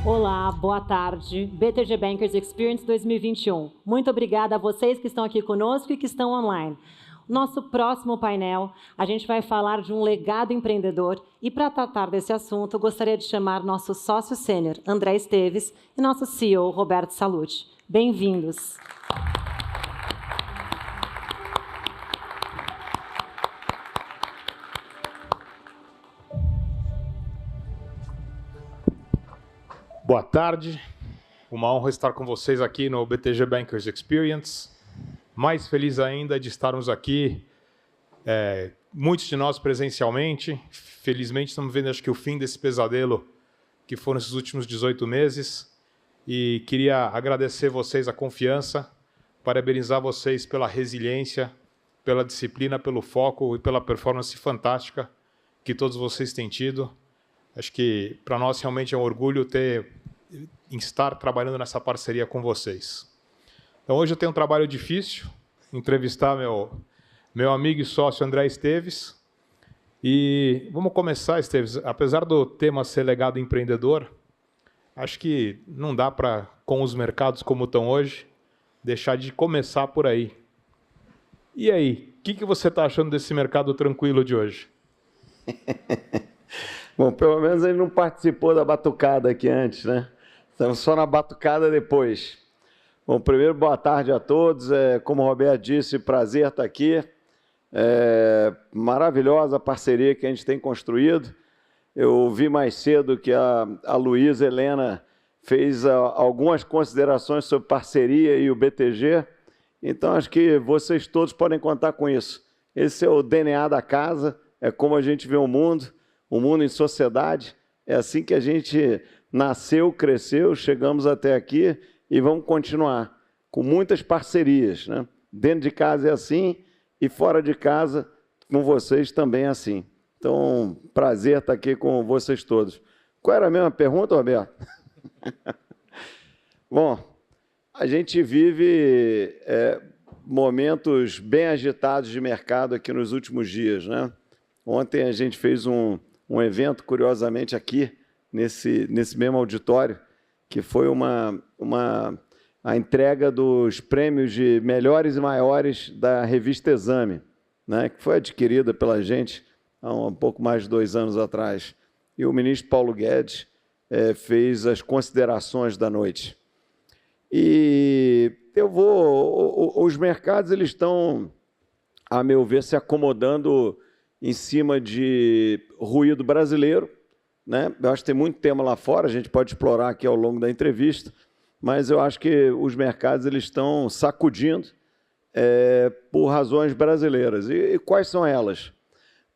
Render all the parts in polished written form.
Olá, boa tarde. BTG Bankers Experience 2021. Muito obrigada a vocês que estão aqui conosco e que estão online. Nosso próximo painel, a gente vai falar de um legado empreendedor e para tratar desse assunto, eu gostaria de chamar nosso sócio sênior, André Esteves, e nosso CEO, Roberto Salute. Bem-vindos. Boa tarde, uma honra estar com vocês aqui no BTG Bankers Experience. Mais feliz ainda de estarmos aqui, muitos de nós presencialmente. Felizmente estamos vendo, acho que, o fim desse pesadelo que foram esses últimos 18 meses. E queria agradecer vocês a confiança, parabenizar vocês pela resiliência, pela disciplina, pelo foco e pela performance fantástica que todos vocês têm tido. Acho que para nós realmente é um orgulho estar trabalhando nessa parceria com vocês. Então, hoje eu tenho um trabalho difícil, entrevistar meu amigo e sócio André Esteves. E vamos começar, Esteves. Apesar do tema ser legado empreendedor, acho que não dá para, com os mercados como estão hoje, deixar de começar por aí. E aí, o que você está achando desse mercado tranquilo de hoje? Bom, pelo menos ele não participou da batucada aqui antes, né? Estamos só na batucada depois. Bom, primeiro, boa tarde a todos. Como o Roberto disse, prazer estar aqui. Maravilhosa a parceria que a gente tem construído. Eu vi mais cedo que a Luísa Helena fez algumas considerações sobre parceria e o BTG. Então, acho que vocês todos podem contar com isso. Esse é o DNA da casa, é como a gente vê o mundo em sociedade. É assim que a gente nasceu, cresceu, chegamos até aqui e vamos continuar com muitas parcerias, né? Dentro de casa é assim e fora de casa, com vocês também é assim. Então, prazer estar aqui com vocês todos. Qual era a mesma pergunta, Roberto? Bom, a gente vive momentos bem agitados de mercado aqui nos últimos dias, né? Ontem a gente fez um evento, curiosamente, aqui, nesse mesmo auditório, que foi a entrega dos prêmios de melhores e maiores da revista Exame, né, que foi adquirida pela gente há um pouco mais de 2 anos atrás. E o ministro Paulo Guedes fez as considerações da noite. E os mercados eles estão, a meu ver, se acomodando em cima de ruído brasileiro, né? Eu acho que tem muito tema lá fora, a gente pode explorar aqui ao longo da entrevista, mas eu acho que os mercados eles estão sacudindo por razões brasileiras. E quais são elas?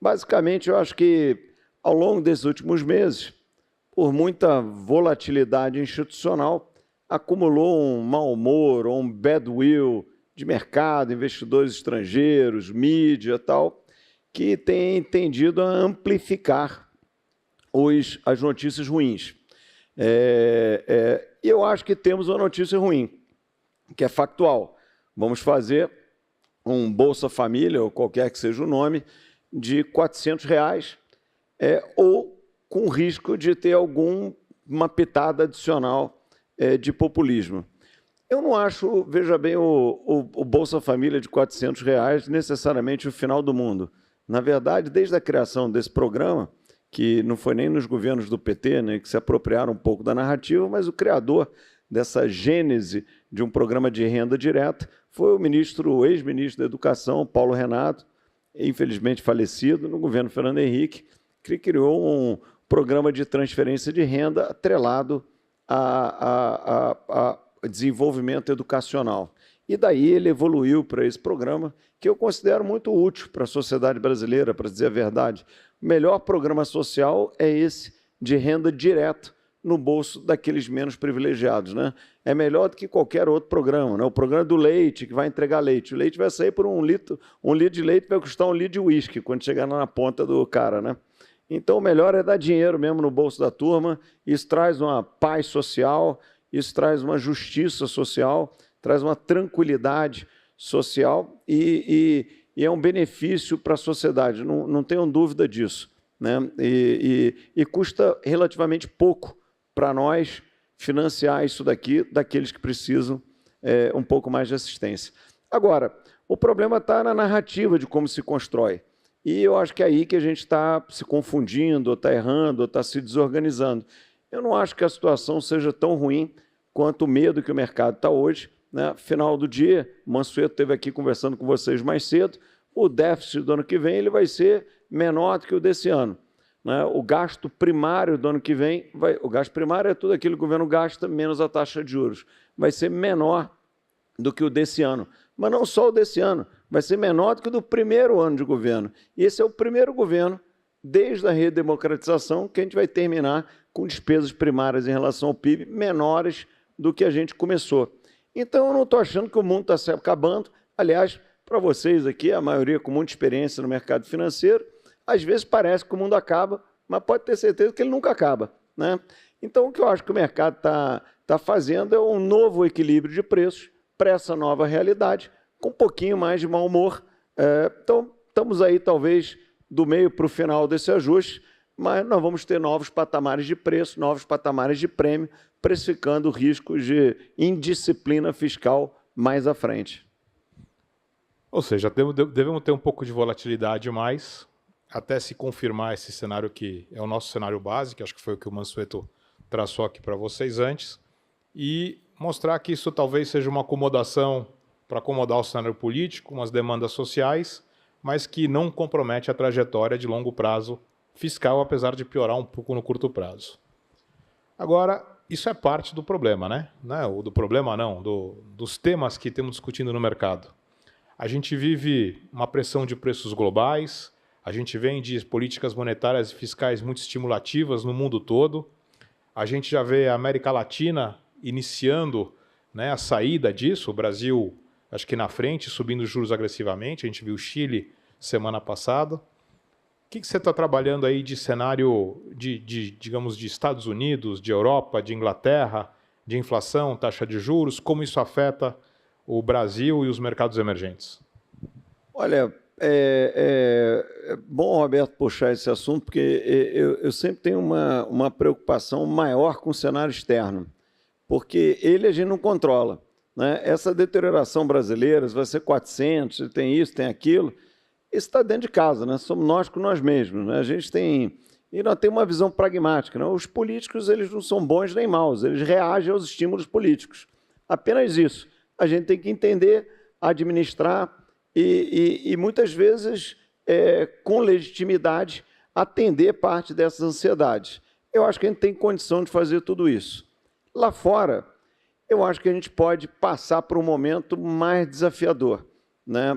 Basicamente, eu acho que ao longo desses últimos meses, por muita volatilidade institucional, acumulou um mau humor ou um badwill de mercado, investidores estrangeiros, mídia e tal, que tem tendido a amplificar as notícias ruins. Eu acho que temos uma notícia ruim, que é factual. Vamos fazer um Bolsa Família, ou qualquer que seja o nome, de R$ 400, ou com risco de ter uma pitada adicional de populismo. Eu não acho, veja bem, o Bolsa Família de R$ 400 necessariamente o final do mundo. Na verdade, desde a criação desse programa, que não foi nem nos governos do PT, né, que se apropriaram um pouco da narrativa, mas o criador dessa gênese de um programa de renda direta foi o ex-ministro da Educação, Paulo Renato, infelizmente falecido, no governo Fernando Henrique, que criou um programa de transferência de renda atrelado a desenvolvimento educacional. E daí ele evoluiu para esse programa, que eu considero muito útil para a sociedade brasileira, para dizer a verdade. O melhor programa social é esse de renda direta no bolso daqueles menos privilegiados, né? É melhor do que qualquer outro programa, né? O programa do leite, que vai entregar leite. O leite vai sair por um litro de leite vai custar 1 litro de uísque, quando chegar na ponta do cara, né? Então, o melhor é dar dinheiro mesmo no bolso da turma. Isso traz uma paz social, isso traz uma justiça social, traz uma tranquilidade social e é um benefício para a sociedade, não tenham dúvida disso, né? E custa relativamente pouco para nós financiar isso daqui daqueles que precisam um pouco mais de assistência. Agora, o problema está na narrativa de como se constrói. E eu acho que é aí que a gente está se confundindo, ou está errando, ou está se desorganizando. Eu não acho que a situação seja tão ruim quanto o medo que o mercado está hoje, né? Final do dia, o Mansueto esteve aqui conversando com vocês mais cedo, o déficit do ano que vem ele vai ser menor do que o desse ano, né? O gasto primário do ano que vem, o gasto primário é tudo aquilo que o governo gasta menos a taxa de juros, vai ser menor do que o desse ano. Mas não só o desse ano, vai ser menor do que o do primeiro ano de governo. E esse é o primeiro governo, desde a redemocratização, que a gente vai terminar com despesas primárias em relação ao PIB menores do que a gente começou. Então, eu não estou achando que o mundo está se acabando. Aliás, para vocês aqui, a maioria com muita experiência no mercado financeiro, às vezes parece que o mundo acaba, mas pode ter certeza que ele nunca acaba, né? Então, o que eu acho que o mercado está fazendo é um novo equilíbrio de preços para essa nova realidade, com um pouquinho mais de mau humor. Então, estamos aí, talvez, do meio para o final desse ajuste, mas nós vamos ter novos patamares de preço, novos patamares de prêmio, precificando riscos de indisciplina fiscal mais à frente. Ou seja, devemos ter um pouco de volatilidade mais, até se confirmar esse cenário que é o nosso cenário base, que acho que foi o que o Mansueto traçou aqui para vocês antes, e mostrar que isso talvez seja uma acomodação para acomodar o cenário político, umas demandas sociais, mas que não compromete a trajetória de longo prazo fiscal, apesar de piorar um pouco no curto prazo. Agora, isso é parte do problema, né? Do problema não, dos temas que temos discutindo no mercado. A gente vive uma pressão de preços globais, a gente vem de políticas monetárias e fiscais muito estimulativas no mundo todo, a gente já vê a América Latina iniciando, né, a saída disso, o Brasil, acho que na frente, subindo os juros agressivamente, a gente viu o Chile semana passada. O que você está trabalhando aí de cenário, digamos, de Estados Unidos, de Europa, de Inglaterra, de inflação, taxa de juros, como isso afeta o Brasil e os mercados emergentes? Olha, é bom, Roberto, puxar esse assunto, porque eu sempre tenho uma preocupação maior com o cenário externo, porque ele a gente não controla, né? Essa deterioração brasileira, se vai ser 400, tem isso, tem aquilo, isso está dentro de casa, né? Somos nós com nós mesmos, né? A gente tem... E nós temos uma visão pragmática, né? Os políticos, eles não são bons nem maus, eles reagem aos estímulos políticos. Apenas isso. A gente tem que entender, administrar e muitas vezes, com legitimidade, atender parte dessas ansiedades. Eu acho que a gente tem condição de fazer tudo isso. Lá fora, eu acho que a gente pode passar por um momento mais desafiador, né?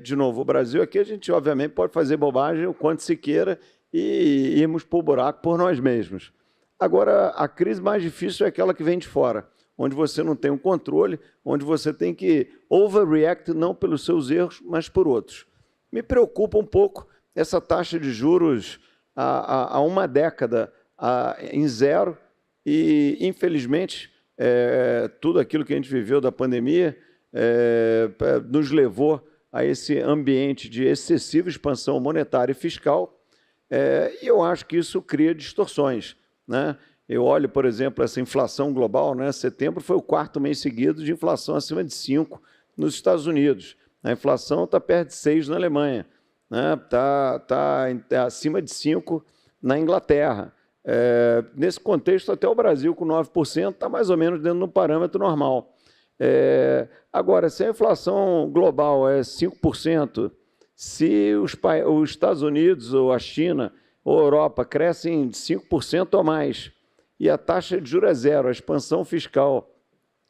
De novo, o Brasil aqui, a gente obviamente pode fazer bobagem o quanto se queira e irmos para o buraco por nós mesmos. Agora, a crise mais difícil é aquela que vem de fora, onde você não tem um controle, onde você tem que overreact não pelos seus erros, mas por outros. Me preocupa um pouco essa taxa de juros há uma década em zero e, infelizmente, tudo aquilo que a gente viveu da pandemia nos levou a esse ambiente de excessiva expansão monetária e fiscal, e eu acho que isso cria distorções, né? Eu olho, por exemplo, essa inflação global, né? Setembro foi o 4º mês seguido de inflação acima de 5 nos Estados Unidos. A inflação está perto de 6 na Alemanha, né? Tá acima de 5 na Inglaterra. Nesse contexto, até o Brasil, com 9%, está mais ou menos dentro de um parâmetro normal. Agora, se a inflação global é 5%, se os Estados Unidos, ou a China, ou a Europa crescem de 5% ou mais, e a taxa de juros é zero, a expansão fiscal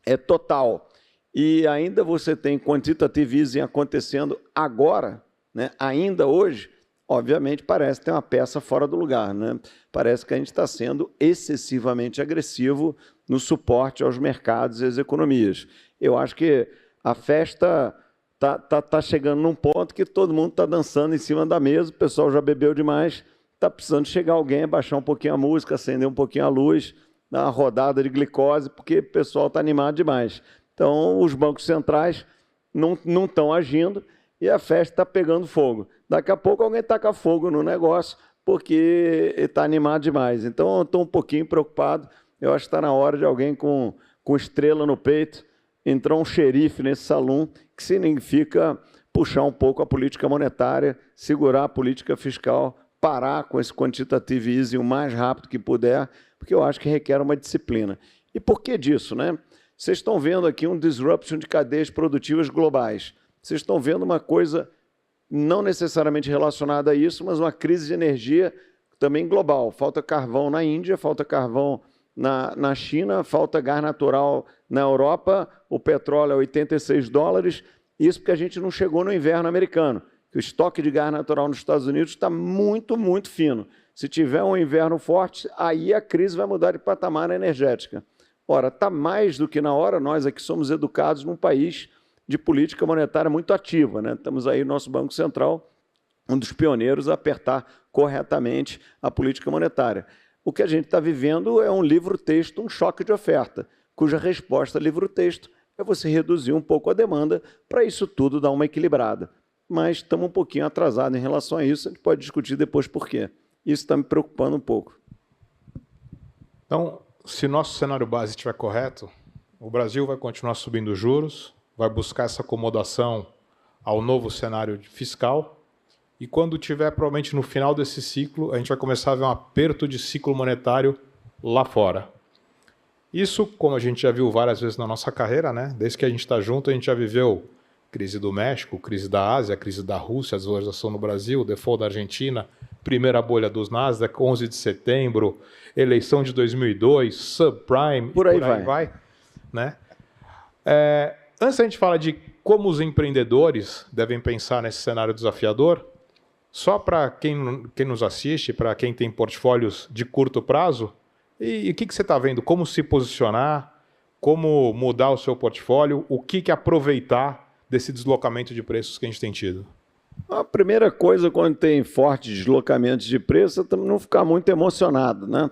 é total, e ainda você tem quantitative easing acontecendo agora, né, ainda hoje, obviamente parece ter uma peça fora do lugar, né? Parece que a gente está sendo excessivamente agressivo no suporte aos mercados e às economias. Eu acho que a festa está chegando num ponto que todo mundo está dançando em cima da mesa, o pessoal já bebeu demais, está precisando chegar alguém, baixar um pouquinho a música, acender um pouquinho a luz, dar uma rodada de glicose, porque o pessoal está animado demais. Então, os bancos centrais não estão agindo e a festa está pegando fogo. Daqui a pouco alguém taca fogo no negócio, porque está animado demais. Então, eu estou um pouquinho preocupado. eu acho que está na hora de alguém com estrela no peito entrar um xerife nesse salão, que significa puxar um pouco a política monetária, segurar a política fiscal, parar com esse quantitative easing o mais rápido que puder, porque eu acho que requer uma disciplina. E por que disso, né? Vocês estão vendo aqui um disruption de cadeias produtivas globais. Vocês estão vendo uma coisa não necessariamente relacionada a isso, mas uma crise de energia também global. Falta carvão na Índia, falta carvão na China, falta gás natural na Europa, o petróleo é $86, isso porque a gente não chegou no inverno americano, que o estoque de gás natural nos Estados Unidos está muito, muito fino. Se tiver um inverno forte, aí a crise vai mudar de patamar na energética. Ora, está mais do que na hora, nós aqui somos educados num país de política monetária muito ativa, né? Estamos aí, nosso Banco Central, um dos pioneiros a apertar corretamente a política monetária. O que a gente está vivendo é um livro-texto, um choque de oferta, cuja resposta livro-texto é você reduzir um pouco a demanda para isso tudo dar uma equilibrada. Mas estamos um pouquinho atrasados em relação a isso, a gente pode discutir depois por quê. Isso está me preocupando um pouco. Então, se nosso cenário base estiver correto, o Brasil vai continuar subindo juros, vai buscar essa acomodação ao novo cenário fiscal, e quando tiver, provavelmente no final desse ciclo, a gente vai começar a ver um aperto de ciclo monetário lá fora. Isso, como a gente já viu várias vezes na nossa carreira, né? Desde que a gente está junto, a gente já viveu crise do México, crise da Ásia, crise da Rússia, a desvalorização no Brasil, default da Argentina, primeira bolha dos Nasdaq, 11 de setembro, eleição de 2002, subprime, por aí vai. Né? Antes a gente fala de como os empreendedores devem pensar nesse cenário desafiador, só para quem nos assiste, para quem tem portfólios de curto prazo, e o que você está vendo? Como se posicionar, como mudar o seu portfólio, o que aproveitar desse deslocamento de preços que a gente tem tido? A primeira coisa, quando tem fortes deslocamentos de preço, é não ficar muito emocionado, né?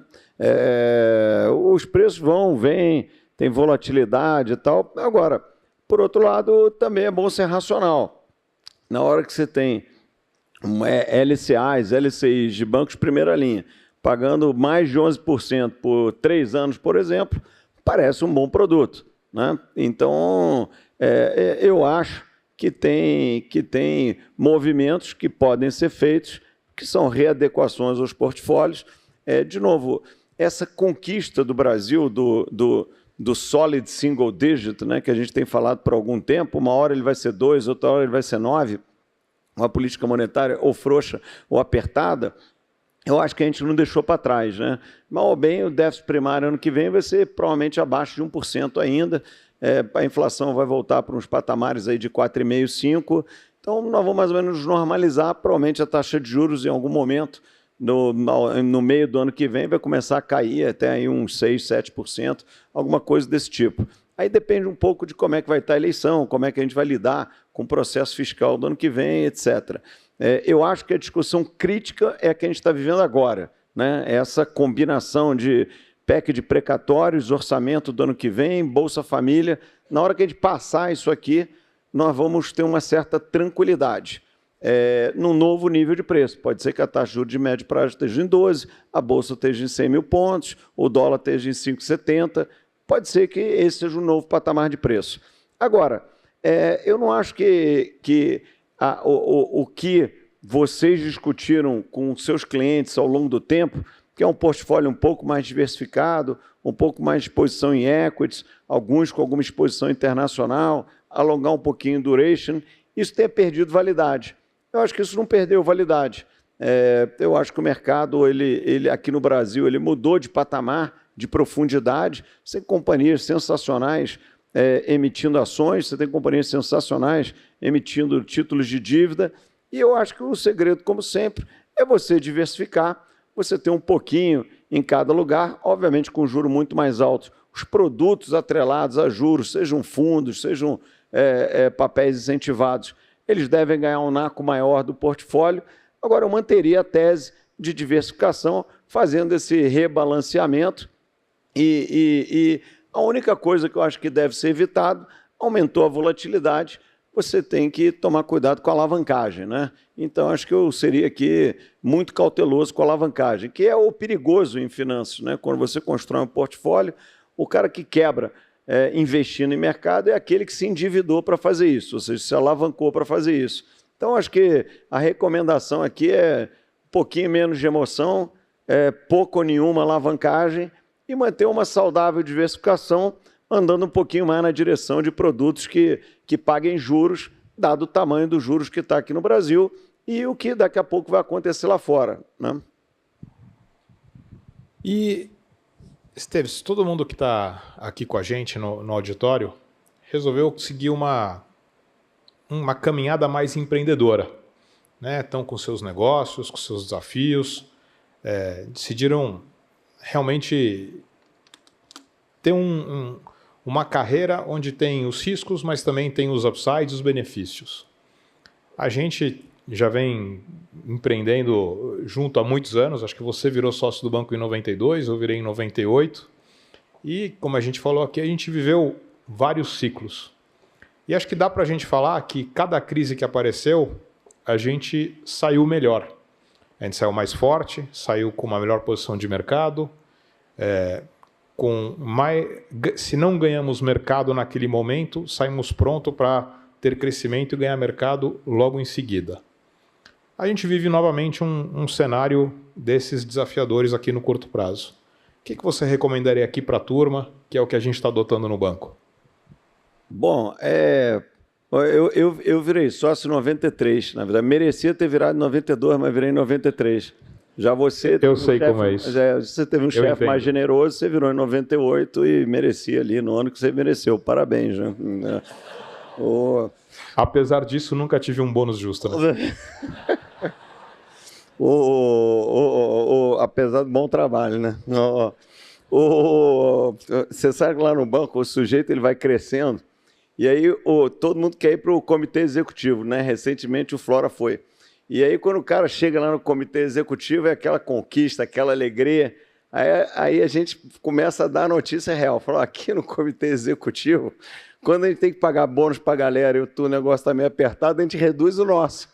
Os preços vão, vêm, tem volatilidade e tal. Agora, por outro lado, também é bom ser racional. Na hora que você tem LCAs, LCIs de bancos de primeira linha, pagando mais de 11% por 3 anos, por exemplo, parece um bom produto, né? Então, eu acho que tem movimentos que podem ser feitos, que são readequações aos portfólios. De novo, essa conquista do Brasil do solid single digit, né, que a gente tem falado por algum tempo, uma hora ele vai ser 2, outra hora ele vai ser 9, uma política monetária ou frouxa ou apertada, eu acho que a gente não deixou para trás, né? Mal ou bem, o déficit primário ano que vem vai ser provavelmente abaixo de 1% ainda, a inflação vai voltar para uns patamares aí de 4,5%, 5%, então nós vamos mais ou menos normalizar, provavelmente a taxa de juros em algum momento, no meio do ano que vem, vai começar a cair até aí uns 6%, 7%, alguma coisa desse tipo. Aí depende um pouco de como é que vai estar a eleição, como é que a gente vai lidar com o processo fiscal do ano que vem, etc. Eu acho que a discussão crítica é a que a gente está vivendo agora, né? Essa combinação de PEC de precatórios, orçamento do ano que vem, Bolsa Família. Na hora que a gente passar isso aqui, nós vamos ter uma certa tranquilidade. Num novo nível de preço. Pode ser que a taxa de juros de médio prazo esteja em 12, a Bolsa esteja em 100 mil pontos, o dólar esteja em 5,70, pode ser que esse seja um novo patamar de preço. Agora, eu não acho que o que vocês discutiram com seus clientes ao longo do tempo, que é um portfólio um pouco mais diversificado, um pouco mais de exposição em equities, alguns com alguma exposição internacional, alongar um pouquinho o duration, isso tenha perdido validade. Eu acho que isso não perdeu validade. Eu acho que o mercado, ele aqui no Brasil, ele mudou de patamar, de profundidade. Você tem companhias sensacionais emitindo ações, você tem companhias sensacionais emitindo títulos de dívida, e eu acho que o segredo, como sempre, é você diversificar, você ter um pouquinho em cada lugar, obviamente com juro muito mais alto. Os produtos atrelados a juros, sejam fundos, sejam papéis incentivados, eles devem ganhar um naco maior do portfólio. Agora, eu manteria a tese de diversificação, fazendo esse rebalanceamento, e a única coisa que eu acho que deve ser evitado, aumentou a volatilidade, você tem que tomar cuidado com a alavancagem, né? Então, acho que eu seria aqui muito cauteloso com a alavancagem, que é o perigoso em finanças, né? Quando você constrói um portfólio, o cara que quebra investindo em mercado é aquele que se endividou para fazer isso, ou seja, se alavancou para fazer isso. Então, acho que a recomendação aqui é um pouquinho menos de emoção, pouco ou nenhuma alavancagem e manter uma saudável diversificação, andando um pouquinho mais na direção de produtos que paguem juros, dado o tamanho dos juros que está aqui no Brasil e o que daqui a pouco vai acontecer lá fora, né? E, Esteves, todo mundo que está aqui com a gente no auditório resolveu seguir uma caminhada mais empreendedora, né? Estão com seus negócios, com seus desafios, decidiram realmente ter uma carreira onde tem os riscos, mas também tem os upsides, os benefícios. A gente já vem empreendendo junto há muitos anos, acho que você virou sócio do banco em 92, eu virei em 98, e como a gente falou aqui, a gente viveu vários ciclos. E acho que dá para a gente falar que cada crise que apareceu, a gente saiu melhor. A gente saiu mais forte, saiu com uma melhor posição de mercado, se não ganhamos mercado naquele momento, saímos pronto para ter crescimento e ganhar mercado logo em seguida. A gente vive novamente um cenário desses desafiadores aqui no curto prazo. O que você recomendaria aqui para a turma, que é o que a gente está adotando no banco? Bom, eu virei sócio em 93, na verdade, merecia ter virado em 92, mas virei em 93. Já você... Eu sei como é isso. Você teve um chefe mais generoso, você virou em 98 e merecia ali no ano que você mereceu. Parabéns, né? Apesar disso, nunca tive um bônus justo, né? Apesar do bom trabalho, né? Você sabe que lá no banco o sujeito ele vai crescendo e aí todo mundo quer ir para o comitê executivo, né? Recentemente o Flora foi. E aí, quando o cara chega lá no comitê executivo, é aquela conquista, aquela alegria. Aí a gente começa a dar a notícia real. Fala, aqui no comitê executivo, quando a gente tem que pagar bônus para a galera e o negócio está meio apertado, a gente reduz o nosso.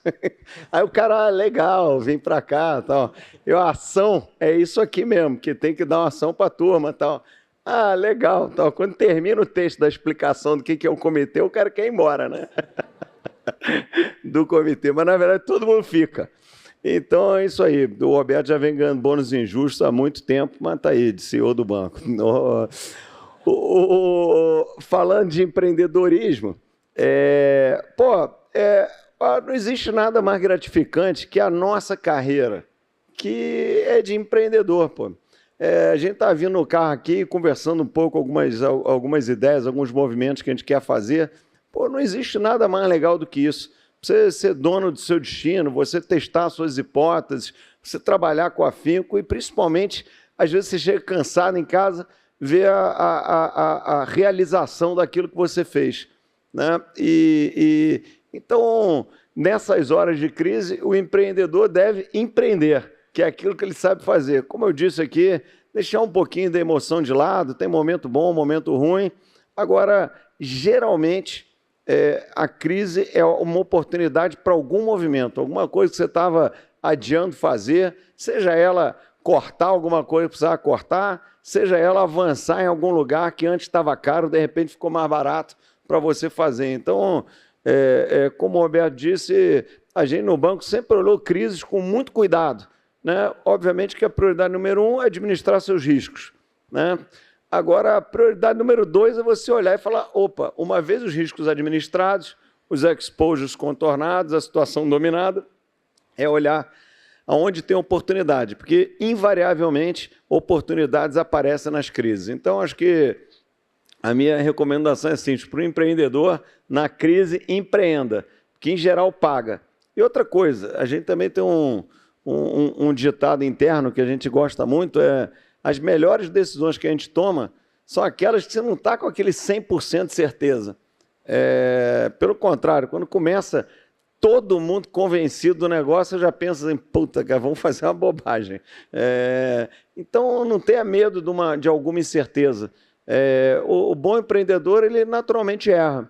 Aí o cara, legal, vem para cá. Tal. A ação é isso aqui mesmo, que tem que dar uma ação para a turma. Tal. Legal. Tal. Quando termina o texto da explicação do que é o comitê, o cara quer ir embora, né? Do comitê, mas na verdade todo mundo fica. Então é isso aí. O Roberto já vem ganhando bônus injustos há muito tempo, mas está aí, de CEO do banco. Falando de empreendedorismo, não existe nada mais gratificante que a nossa carreira, que é de empreendedor. A gente está vindo no carro aqui, conversando um pouco algumas ideias, alguns movimentos que a gente quer fazer. Não existe nada mais legal do que isso. Você ser dono do seu destino, você testar suas hipóteses, você trabalhar com afinco e, principalmente, às vezes você chega cansado em casa, ver a realização daquilo que você fez, né? Então, nessas horas de crise, o empreendedor deve empreender, que é aquilo que ele sabe fazer. Como eu disse aqui, deixar um pouquinho da emoção de lado, tem momento bom, momento ruim. Agora, geralmente, a crise é uma oportunidade para algum movimento, alguma coisa que você estava adiando fazer, seja ela cortar alguma coisa que precisava cortar, seja ela avançar em algum lugar que antes estava caro, de repente ficou mais barato para você fazer. Então, como o Roberto disse, a gente no banco sempre olhou crises com muito cuidado, né? Obviamente que a prioridade número 1 é administrar seus riscos, né? Agora, a prioridade número 2 é você olhar e falar, opa, uma vez os riscos administrados, os exposures contornados, a situação dominada, é olhar aonde tem oportunidade, porque, invariavelmente, oportunidades aparecem nas crises. Então, acho que a minha recomendação é simples, para o empreendedor, na crise, empreenda, que, em geral, paga. E outra coisa, a gente também tem um ditado interno que a gente gosta muito, as melhores decisões que a gente toma são aquelas que você não está com aquele 100% de certeza. Pelo contrário, quando começa todo mundo convencido do negócio, eu já penso assim, puta, cara, vamos fazer uma bobagem. Então, não tenha medo de alguma incerteza. O bom empreendedor, ele naturalmente erra.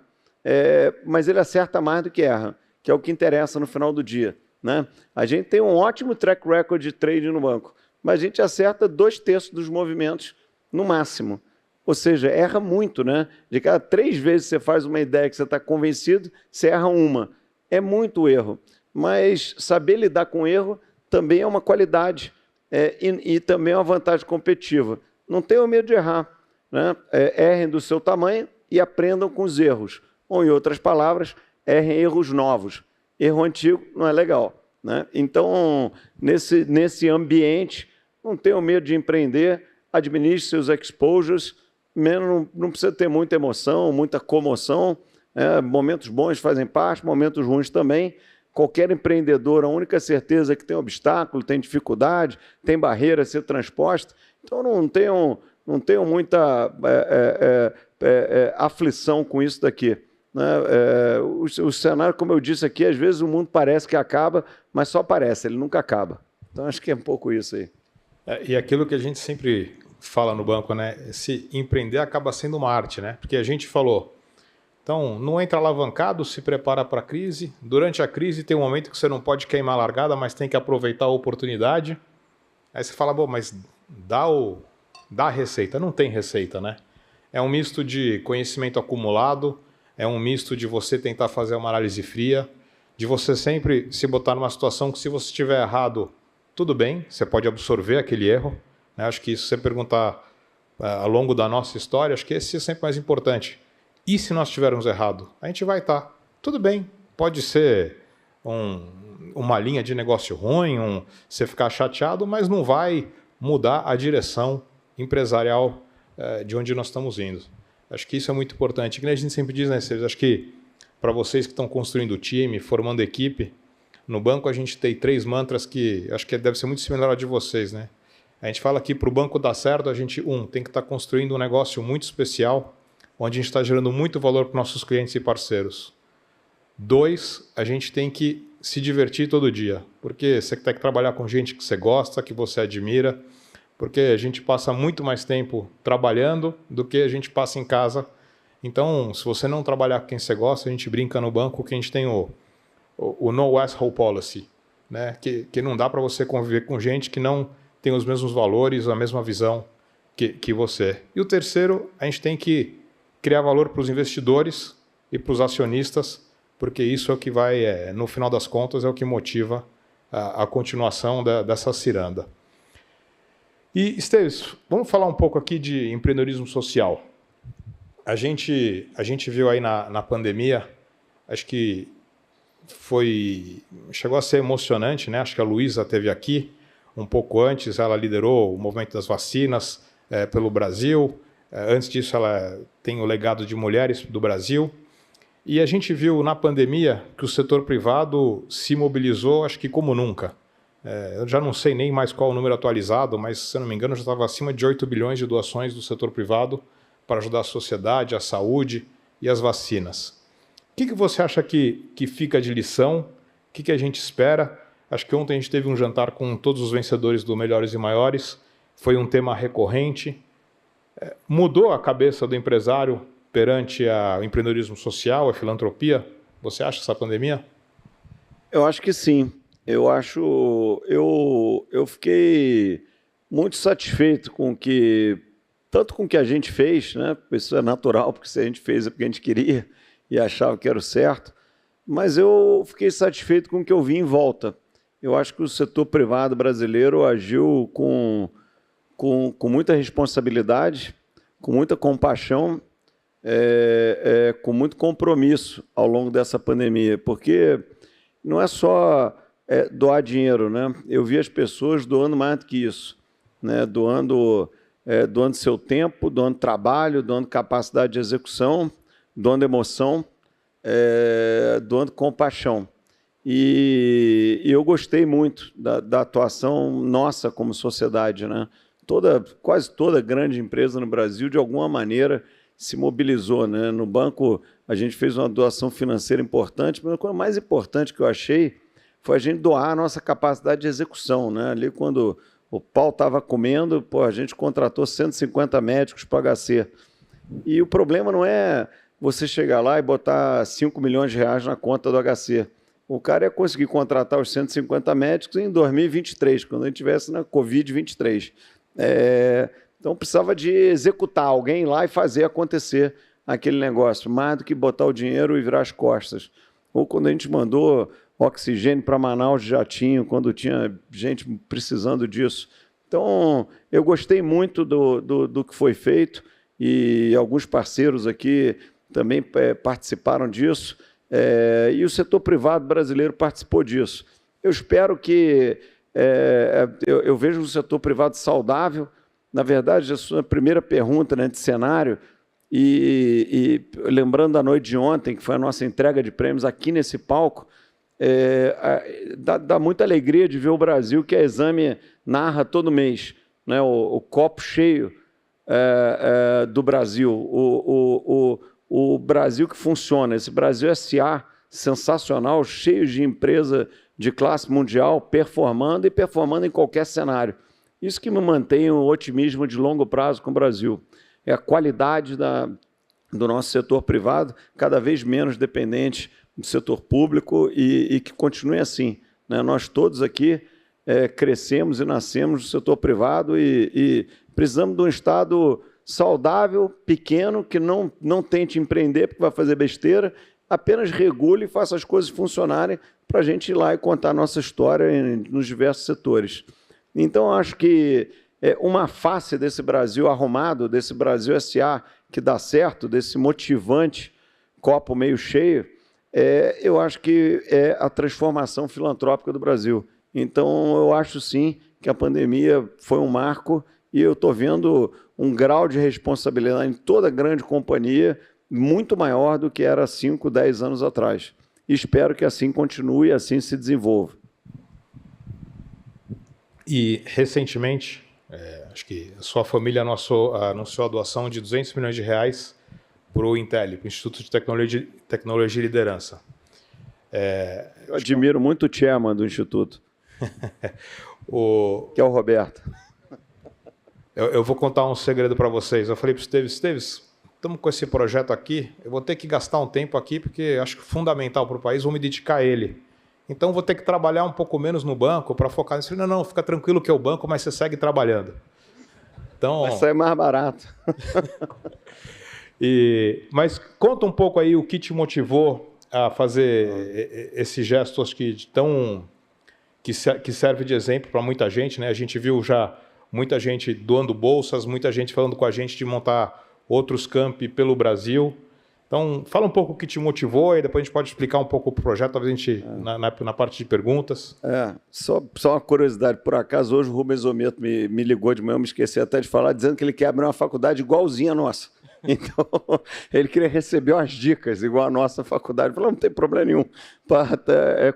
mas ele acerta mais do que erra, que é o que interessa no final do dia, né? A gente tem um ótimo track record de trade no banco, mas a gente acerta 2/3 dos movimentos no máximo. Ou seja, erra muito, né? De cada 3 vezes que você faz uma ideia que você está convencido, você erra uma. É muito erro. Mas saber lidar com erro também é uma qualidade e também é uma vantagem competitiva. Não tenham medo de errar, né? Errem do seu tamanho e aprendam com os erros. Ou, em outras palavras, errem erros novos. Erro antigo não é legal, né? Então, nesse ambiente, não tenham medo de empreender, administre seus exposures, não precisa ter muita emoção, muita comoção, momentos bons fazem parte, momentos ruins também. Qualquer empreendedor, a única certeza é que tem obstáculo, tem dificuldade, tem barreira a ser transposta. Então, não tenham muita aflição com isso daqui, né? O cenário, como eu disse aqui, às vezes o mundo parece que acaba, mas só parece, ele nunca acaba. Então, acho que é um pouco isso aí. E aquilo que a gente sempre fala no banco, né? Se empreender acaba sendo uma arte, né? Porque a gente falou, então não entra alavancado, se prepara para a crise. Durante a crise tem um momento que você não pode queimar a largada, mas tem que aproveitar a oportunidade. Aí você fala, bom, mas dá a receita. Não tem receita, né? É um misto de conhecimento acumulado, é um misto de você tentar fazer uma análise fria, de você sempre se botar numa situação que se você estiver errado, tudo bem, você pode absorver aquele erro. Acho que isso, se você perguntar ao longo da nossa história, acho que esse é sempre mais importante. E se nós estivermos errado? A gente vai estar. Tudo bem, pode ser uma linha de negócio ruim, você ficar chateado, mas não vai mudar a direção empresarial de onde nós estamos indo. Acho que isso é muito importante. Que a gente sempre diz, né, Sérgio? Acho que para vocês que estão construindo o time, formando equipe, no banco a gente tem 3 mantras que acho que deve ser muito similar ao de vocês, né? A gente fala que para o banco dar certo, a gente, tem que estar construindo um negócio muito especial, onde a gente está gerando muito valor para nossos clientes e parceiros. 2, a gente tem que se divertir todo dia, porque você tem que trabalhar com gente que você gosta, que você admira, porque a gente passa muito mais tempo trabalhando do que a gente passa em casa. Então, se você não trabalhar com quem você gosta, a gente brinca no banco que a gente tem o no asshole policy, né? Que não dá para você conviver com gente que não tem os mesmos valores, a mesma visão que você. E o terceiro, a gente tem que criar valor para os investidores e para os acionistas, porque isso é o que vai, no final das contas, é o que motiva a continuação dessa ciranda. E, Esteves, vamos falar um pouco aqui de empreendedorismo social. A gente viu aí na pandemia, acho que chegou a ser emocionante, né? Acho que a Luísa esteve aqui um pouco antes, ela liderou o movimento das vacinas pelo Brasil. Antes disso, ela tem o legado de mulheres do Brasil. E a gente viu na pandemia que o setor privado se mobilizou, acho que como nunca. Eu já não sei nem mais qual o número atualizado, mas, se eu não me engano, já estava acima de 8 bilhões de doações do setor privado para ajudar a sociedade, a saúde e as vacinas. O que você acha que fica de lição? O que a gente espera? Acho que ontem a gente teve um jantar com todos os vencedores do Melhores e Maiores. Foi um tema recorrente. Mudou a cabeça do empresário perante o empreendedorismo social, a filantropia? Você acha essa pandemia? Eu acho que sim. Eu fiquei muito satisfeito tanto com o que a gente fez, né? Isso é natural, porque se a gente fez é porque a gente queria e achava que era o certo, mas eu fiquei satisfeito com o que eu vi em volta. Eu acho que o setor privado brasileiro agiu com muita responsabilidade, com muita compaixão, com muito compromisso ao longo dessa pandemia, porque não é só doar dinheiro, né? Eu vi as pessoas doando mais do que isso, né? Doando seu tempo, doando trabalho, doando capacidade de execução, doando emoção, doando compaixão. E eu gostei muito da atuação nossa como sociedade, né? Quase toda grande empresa no Brasil, de alguma maneira, se mobilizou, né? No banco, a gente fez uma doação financeira importante, mas a coisa mais importante que eu achei foi a gente doar a nossa capacidade de execução, né? Ali, quando o pau estava comendo, a gente contratou 150 médicos para o HC. E o problema não é você chegar lá e botar 5 milhões de reais na conta do HC. O cara ia conseguir contratar os 150 médicos em 2023, quando a gente estivesse na Covid-23. Então, precisava de executar alguém lá e fazer acontecer aquele negócio, mais do que botar o dinheiro e virar as costas. Ou quando a gente mandou oxigênio para Manaus de jatinho, quando tinha gente precisando disso. Então, eu gostei muito do que foi feito e alguns parceiros aqui também participaram disso. E o setor privado brasileiro participou disso. Eu espero que... eu vejo um setor privado saudável. Na verdade, a sua primeira pergunta, né, de cenário, e lembrando da noite de ontem, que foi a nossa entrega de prêmios aqui nesse palco, dá muita alegria de ver o Brasil, que a Exame narra todo mês, né, o copo cheio do Brasil, o Brasil que funciona, esse Brasil S.A. sensacional, cheio de empresa de classe mundial, performando em qualquer cenário. Isso que me mantém um otimismo de longo prazo com o Brasil. É a qualidade do nosso setor privado, cada vez menos dependente do setor público e que continue assim, né? Nós todos aqui crescemos e nascemos no setor privado e precisamos de um Estado saudável, pequeno, que não tente empreender porque vai fazer besteira, apenas regule e faça as coisas funcionarem para a gente ir lá e contar a nossa história nos diversos setores. Então, acho que uma face desse Brasil arrumado, desse Brasil S.A. que dá certo, desse motivante copo meio cheio, eu acho que é a transformação filantrópica do Brasil. Então, eu acho sim que a pandemia foi um marco e eu estou vendo um grau de responsabilidade em toda grande companhia muito maior do que era 5, 10 anos atrás. E espero que assim continue e assim se desenvolva. E, recentemente, acho que a sua família anunciou a doação de 200 milhões de reais para o Intel, para o Instituto de Tecnologia e Liderança. Eu admiro muito o chairman do Instituto, que é o Roberto. Eu vou contar um segredo para vocês. Eu falei para o Esteves, estamos com esse projeto aqui, eu vou ter que gastar um tempo aqui, porque acho que é fundamental para o país, vou me dedicar a ele. Então, vou ter que trabalhar um pouco menos no banco para focar nisso. Não, fica tranquilo que é o banco, mas você segue trabalhando. Então, vai sair mais barato. Mas conta um pouco aí o que te motivou a fazer esse gesto, acho que serve de exemplo para muita gente, né? A gente viu já muita gente doando bolsas, muita gente falando com a gente de montar outros campi pelo Brasil. Então, fala um pouco o que te motivou e depois a gente pode explicar um pouco o projeto, talvez a gente, na parte de perguntas. Só uma curiosidade, por acaso, hoje o Rubens Ometo me ligou de manhã, eu me esqueci até de falar, dizendo que ele quer abrir uma faculdade igualzinha a nossa. Então, ele queria receber umas dicas igual a nossa faculdade. Falou, não tem problema nenhum,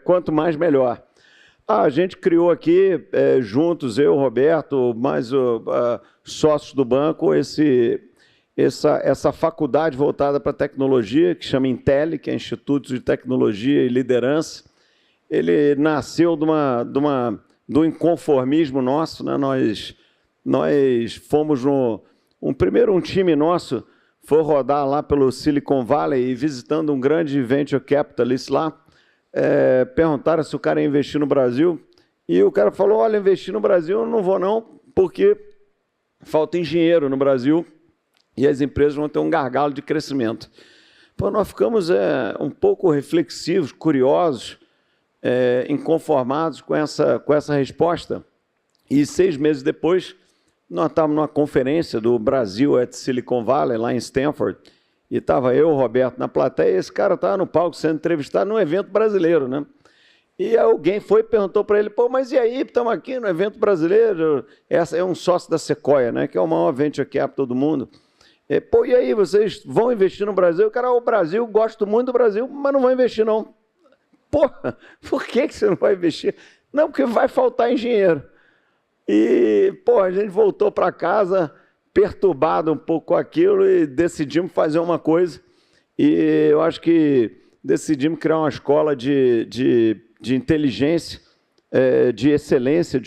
quanto mais melhor. A gente criou aqui, juntos, eu, Roberto, mais sócios do banco, essa faculdade voltada para a tecnologia, que chama Intel, que é Instituto de Tecnologia e Liderança. Ele nasceu do inconformismo nosso, né? Nós fomos primeiro um time nosso foi rodar lá pelo Silicon Valley e visitando um grande venture capitalist lá, perguntaram se o cara ia investir no Brasil, e o cara falou, olha, investir no Brasil eu não vou não, porque falta engenheiro no Brasil, e as empresas vão ter um gargalo de crescimento. Pô, nós ficamos um pouco reflexivos, curiosos, inconformados com essa resposta. E 6 meses depois, nós estávamos numa conferência do Brasil at Silicon Valley, lá em Stanford, e estava eu, o Roberto, na plateia, e esse cara estava no palco sendo entrevistado num evento brasileiro, né? E alguém foi e perguntou para ele, pô, mas e aí, estamos aqui no evento brasileiro, essa é um sócio da Sequoia, né, que é o maior venture capital do mundo. Pô, e aí, vocês vão investir no Brasil? O cara, o Brasil, gosto muito do Brasil, mas não vou investir, não. Porra, por que você não vai investir? Não, porque vai faltar engenheiro. E, pô, a gente voltou para casa perturbado um pouco com aquilo e decidimos fazer uma coisa. E eu acho que decidimos criar uma escola de inteligência, de excelência,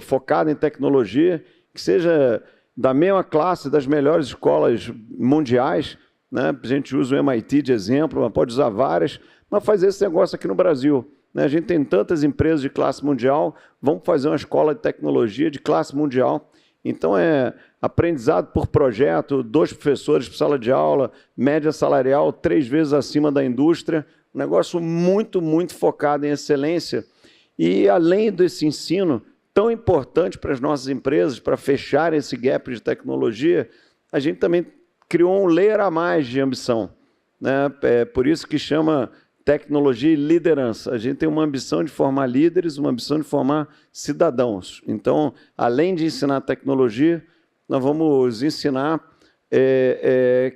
focada em tecnologia, que seja da mesma classe das melhores escolas mundiais, né? A gente usa o MIT de exemplo, mas pode usar várias, mas fazer esse negócio aqui no Brasil. Né? A gente tem tantas empresas de classe mundial, vamos fazer uma escola de tecnologia de classe mundial. Então, é aprendizado por projeto, 2 professores por sala de aula, média salarial 3 vezes acima da indústria, um negócio muito, muito focado em excelência. E, além desse ensino tão importante para as nossas empresas, para fechar esse gap de tecnologia, a gente também criou um layer a mais de ambição. Né? É por isso que chama tecnologia e liderança. A gente tem uma ambição de formar líderes, uma ambição de formar cidadãos. Então, além de ensinar tecnologia, nós vamos ensinar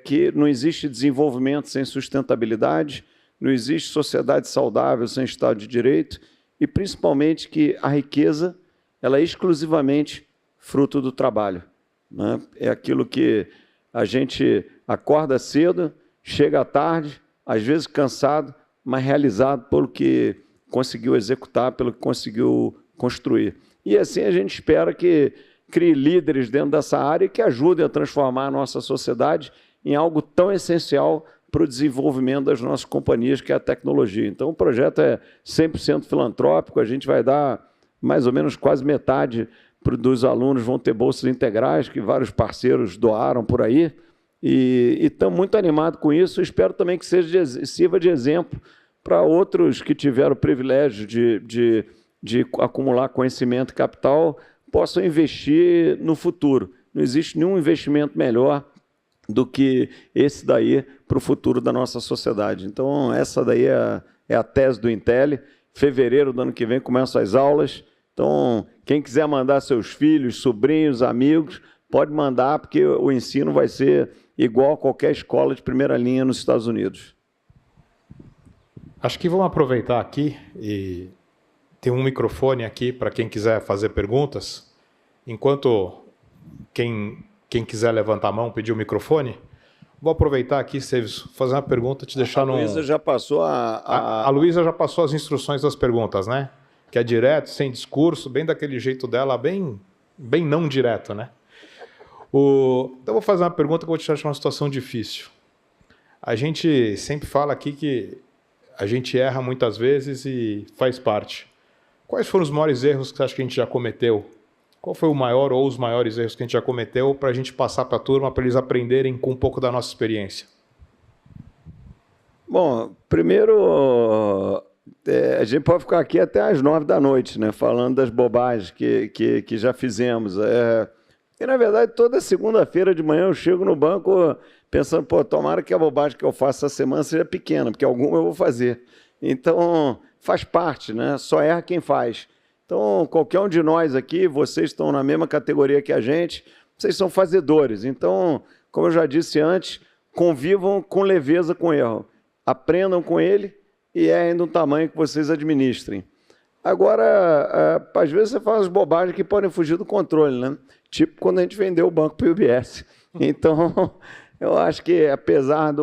que não existe desenvolvimento sem sustentabilidade, não existe sociedade saudável sem Estado de Direito e, principalmente, que a riqueza ela é exclusivamente fruto do trabalho. Né? É aquilo que a gente acorda cedo, chega à tarde, às vezes cansado, mas realizado pelo que conseguiu executar, pelo que conseguiu construir. E assim a gente espera que crie líderes dentro dessa área que ajudem a transformar a nossa sociedade em algo tão essencial para o desenvolvimento das nossas companhias, que é a tecnologia. Então, o projeto é 100% filantrópico, a gente vai dar mais ou menos quase metade dos alunos vão ter bolsas integrais, que vários parceiros doaram por aí, e estamos muito animados com isso. Espero também que sirva de exemplo para outros que tiveram o privilégio de acumular conhecimento e capital, possam investir no futuro. Não existe nenhum investimento melhor do que esse daí para o futuro da nossa sociedade. Então, essa daí é a tese do Intel. Fevereiro do ano que vem começam as aulas. Então, quem quiser mandar seus filhos, sobrinhos, amigos, pode mandar, porque o ensino vai ser igual a qualquer escola de primeira linha nos Estados Unidos. Acho que vamos aproveitar aqui e tem um microfone aqui para quem quiser fazer perguntas. Enquanto quem quiser levantar a mão, pedir o microfone, vou aproveitar aqui, Seves, fazer uma pergunta, te deixar no... A Luísa já passou A Luísa já passou as instruções das perguntas, né? Que é direto, sem discurso, bem daquele jeito dela, bem não direto, né? Então, eu vou fazer uma pergunta que eu vou te deixar numa situação difícil. A gente sempre fala aqui que a gente erra muitas vezes e faz parte. Quais foram os maiores erros que você acha que a gente já cometeu? Qual foi o maior ou os maiores erros que a gente já cometeu para a gente passar para a turma, para eles aprenderem com um pouco da nossa experiência? Bom, primeiro, a gente pode ficar aqui até às 9 da noite, né, falando das bobagens que já fizemos. E, na verdade, toda segunda-feira de manhã eu chego no banco pensando, pô, tomara que a bobagem que eu faço essa semana seja pequena, porque alguma eu vou fazer. Então, faz parte, né? Só erra quem faz. Então, qualquer um de nós aqui, vocês estão na mesma categoria que a gente, vocês são fazedores. Então, como eu já disse antes, convivam com leveza com o erro. Aprendam com ele e errem do tamanho que vocês administrem. Agora, às vezes você faz bobagens que podem fugir do controle, né? Tipo quando a gente vendeu o banco para o UBS. Então, eu acho que, apesar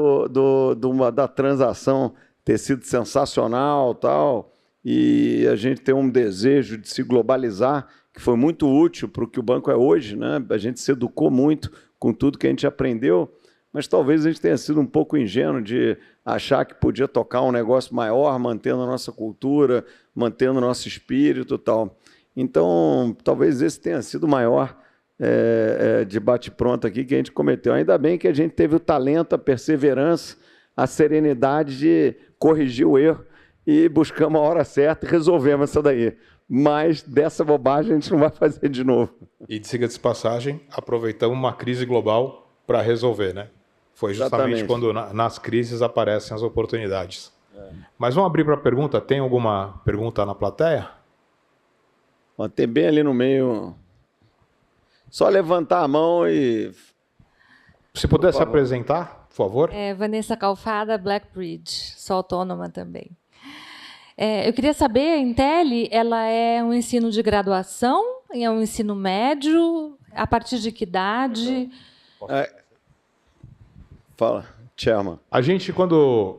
da transação ter sido sensacional, tal, e a gente ter um desejo de se globalizar, que foi muito útil para o que o banco é hoje, né? A gente se educou muito com tudo que a gente aprendeu, mas talvez a gente tenha sido um pouco ingênuo de achar que podia tocar um negócio maior, mantendo a nossa cultura, mantendo o nosso espírito e tal. Então, talvez esse tenha sido o maior de bate-pronto aqui que a gente cometeu. Ainda bem que a gente teve o talento, a perseverança, a serenidade de corrigir o erro e buscamos a hora certa e resolvemos essa daí. Mas dessa bobagem a gente não vai fazer de novo. E, diga-se de passagem, aproveitamos uma crise global para resolver, né? Foi justamente quando nas crises aparecem as oportunidades. Mas vamos abrir para a pergunta. Tem alguma pergunta na plateia? Tem bem ali no meio. Só levantar a mão e... Se puder se apresentar, por favor. Vanessa Calfada, Blackbridge. Sou autônoma também. Eu queria saber, a Intel, ela é um ensino de graduação? É um ensino médio? A partir de que idade? Fala, Chairman. A gente, quando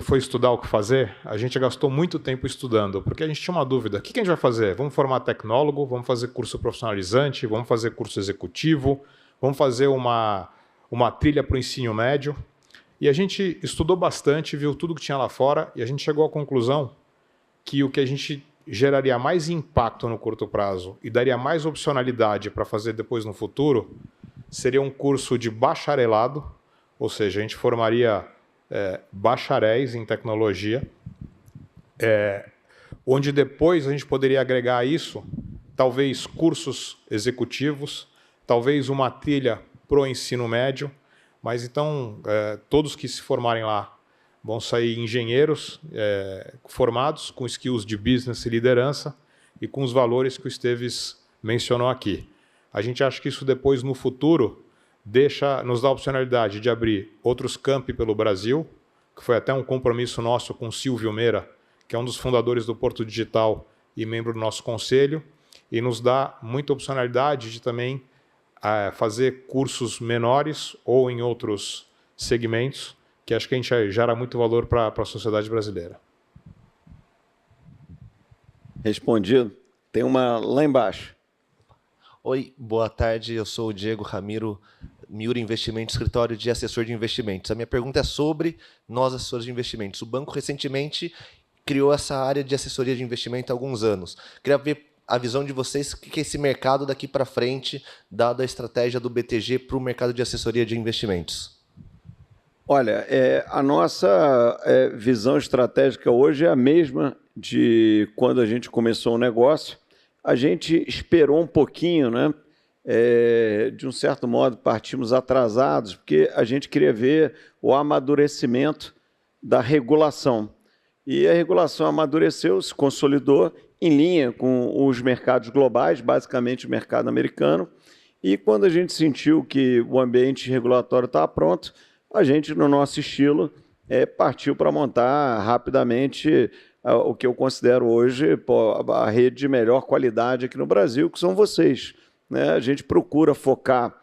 foi estudar o que fazer, a gente gastou muito tempo estudando, porque a gente tinha uma dúvida. O que a gente vai fazer? Vamos formar tecnólogo? Vamos fazer curso profissionalizante? Vamos fazer curso executivo? Vamos fazer uma trilha para o ensino médio? E a gente estudou bastante, viu tudo que tinha lá fora, e a gente chegou à conclusão que o que a gente geraria mais impacto no curto prazo e daria mais opcionalidade para fazer depois no futuro seria um curso de bacharelado, ou seja, a gente formaria bacharéis em tecnologia, onde depois a gente poderia agregar a isso talvez cursos executivos, talvez uma trilha para o ensino médio, mas então todos que se formarem lá vão sair engenheiros formados com skills de business e liderança e com os valores que o Esteves mencionou aqui. A gente acha que isso depois, no futuro, nos dá a opcionalidade de abrir outros campi pelo Brasil, que foi até um compromisso nosso com o Silvio Meira, que é um dos fundadores do Porto Digital e membro do nosso conselho, e nos dá muita opcionalidade de também fazer cursos menores ou em outros segmentos, que acho que a gente gera muito valor para a sociedade brasileira. Respondido. Tem uma lá embaixo. Oi, boa tarde. Eu sou o Diego Ramiro, Miura Investimentos, escritório de assessor de investimentos. A minha pergunta é sobre nós, assessores de investimentos. O banco recentemente criou essa área de assessoria de investimento há alguns anos. Queria ver a visão de vocês, o que é esse mercado daqui para frente, dada a estratégia do BTG para o mercado de assessoria de investimentos. Olha, a nossa visão estratégica hoje é a mesma de quando a gente começou o negócio. A gente esperou um pouquinho, né? De um certo modo, partimos atrasados, porque a gente queria ver o amadurecimento da regulação. E a regulação amadureceu, se consolidou em linha com os mercados globais, basicamente o mercado americano. E quando a gente sentiu que o ambiente regulatório estava pronto, a gente, no nosso estilo, partiu para montar rapidamente o que eu considero hoje a rede de melhor qualidade aqui no Brasil, que são vocês. Né? A gente procura focar,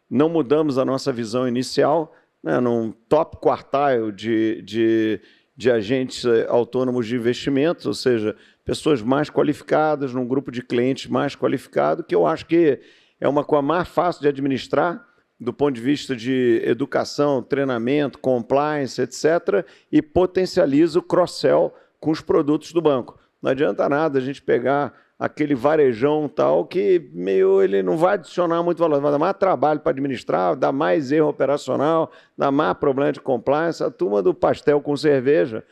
não mudamos a nossa visão inicial, né, num top quartile de agentes autônomos de investimentos, ou seja, pessoas mais qualificadas, num grupo de clientes mais qualificado, que eu acho que é uma coisa mais fácil de administrar, do ponto de vista de educação, treinamento, compliance, etc., e potencializa o cross-sell com os produtos do banco. Não adianta nada a gente pegar aquele varejão tal que ele não vai adicionar muito valor, vai dar mais trabalho para administrar, dá mais erro operacional, dá mais problema de compliance. A turma do pastel com cerveja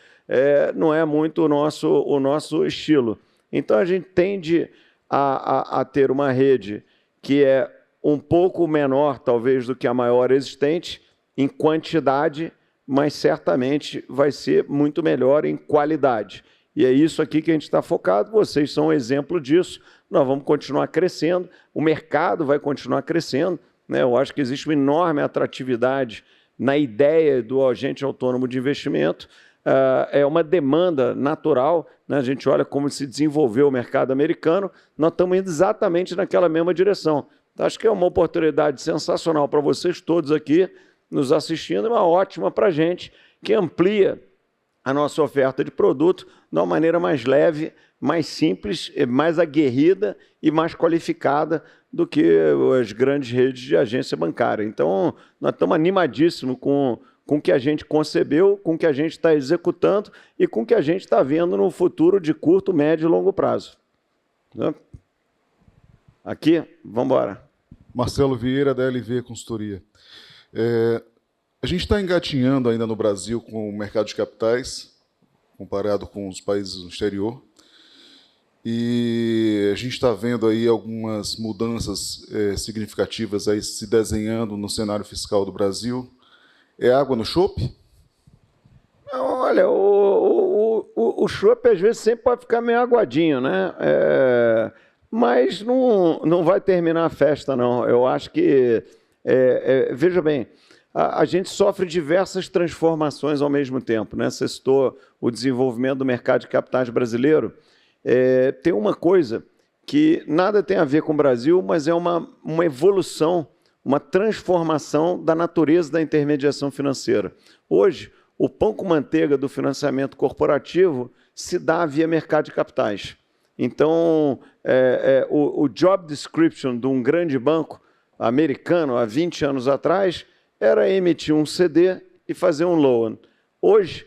não é muito o nosso estilo. Então, a gente tende a ter uma rede que é um pouco menor, talvez, do que a maior existente, em quantidade, mas certamente vai ser muito melhor em qualidade. E é isso aqui que a gente está focado, vocês são um exemplo disso, nós vamos continuar crescendo, o mercado vai continuar crescendo, né? Eu acho que existe uma enorme atratividade na ideia do agente autônomo de investimento, é uma demanda natural, né? A gente olha como se desenvolveu o mercado americano, nós estamos indo exatamente naquela mesma direção. Acho que é uma oportunidade sensacional para vocês todos aqui nos assistindo, e uma ótima para a gente, que amplia a nossa oferta de produto de uma maneira mais leve, mais simples, mais aguerrida e mais qualificada do que as grandes redes de agência bancária. Então, nós estamos animadíssimos com o que a gente concebeu, com o que a gente está executando e com o que a gente está vendo no futuro de curto, médio e longo prazo. Aqui, vamos embora. Marcelo Vieira, da LV Consultoria. A gente está engatinhando ainda no Brasil com o mercado de capitais, comparado com os países do exterior. E a gente está vendo aí algumas mudanças significativas aí se desenhando no cenário fiscal do Brasil. É água no chope? Olha, o chope às vezes sempre pode ficar meio aguadinho, né? Mas não vai terminar a festa, não. Eu acho que, veja bem, a gente sofre diversas transformações ao mesmo tempo, né? Você citou o desenvolvimento do mercado de capitais brasileiro. Tem uma coisa que nada tem a ver com o Brasil, mas é uma evolução, uma transformação da natureza da intermediação financeira. Hoje, o pão com manteiga do financiamento corporativo se dá via mercado de capitais. Então, o job description de um grande banco americano, há 20 anos atrás, era emitir um CD e fazer um loan. Hoje,